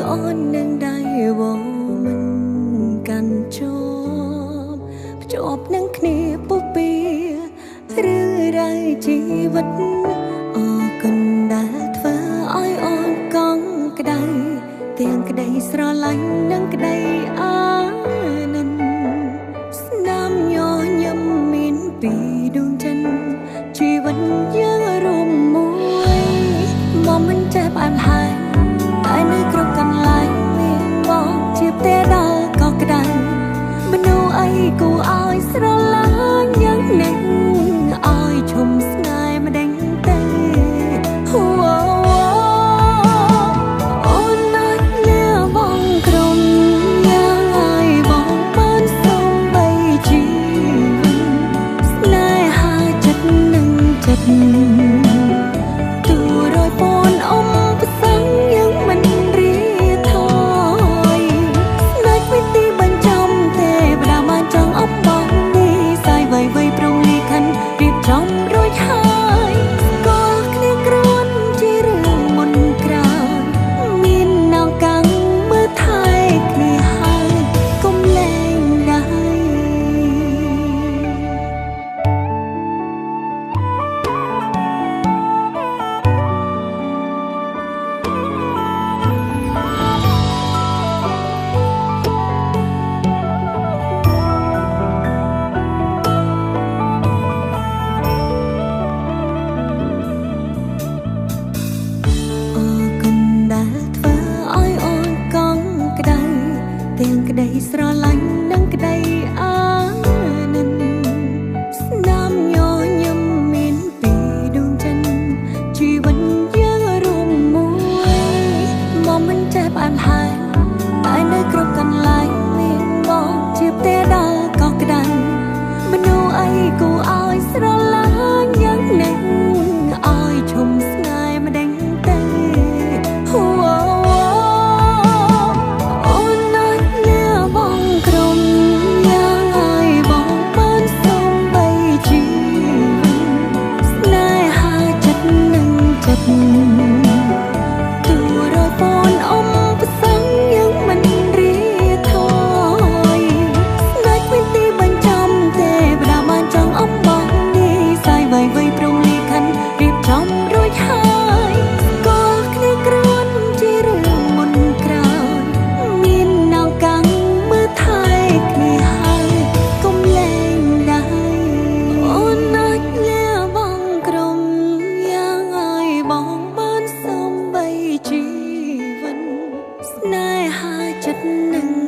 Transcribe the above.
អូននឹងដៃវមិនកាន់ជាប់ភ្ជាប់នឹងគ្នាពុះពីឬរៃជីវិតអរគុណដែលធ្វើឲ្យអូនកង់ក្ដៅទាំងក្ដីស្រឡាញ់និងក្ដីអាណិនស្នាមញញឹមមានពីដួងចិនជីវិតយើងរួមមួយមកមិនចេះបានហើយតែនៅគ្រប់កន្លែងមានបងជាផ្ទះដល់ក៏ក្ដៅមនុស្សអីគួរឲ្យស្រឡាញ់យ៉ាងនេះឲ្យឈុំស្នេហ៍ម្ដេចទៅអូនណាស់លឺបងក្រុមយ៉ាងឲ្យបងបានសុំបីជីវិតស្នេហាចិត្តនឹងចិត្តទូរយពនអមប្រសឹងយើងមិនរីថយស្នេហ៍គ្មានទីបញ្ចំទេបដាបានចង់អបបងនេះសាយវៃវៃប្រងលីខិនរៀបចំរួចហើយស្គាល់គ្នាគ្រាន់ជារឿងមុនក្រោយមានណៅកាំងមើលថែគ្នាហើយកុំលែងដៃទាំងក្ដីស្រឡាញ់និងក្ដីអាណិនស្នាមញញឹមមានពីដួងចិនជីវិតយើងរួមមួយមកមិនចេះបានហើយតែនៅគ្រប់កន្លែងមានបងជាផ្ទះដល់ក៏ក្ដៅមនុស្សអីគួរឲ្យស្រឡាញ់យ៉ាងនេះឲ្យឈុំស្នេហ៍ម្ដេចទៅទូរយពនអមប្រសឹងយើងមិនរីថយស្នេហ៍គ្មានទីបញ្ចំទេបដាបានចង់អបបងនេះសាយវៃវៃប្រងលីខិនរៀបចំរួចហើយស្គាល់គ្នាគ្រាន់ជារឿងមុនក្រោយមានណៅកាំងមើលថែគ្នាហើយកុំលែងដៃអូនណាស់លាបងក្រុមយ៉ាងឲ្យបងបានសុំបីជីវិតស្នេហាចិត្តនឹង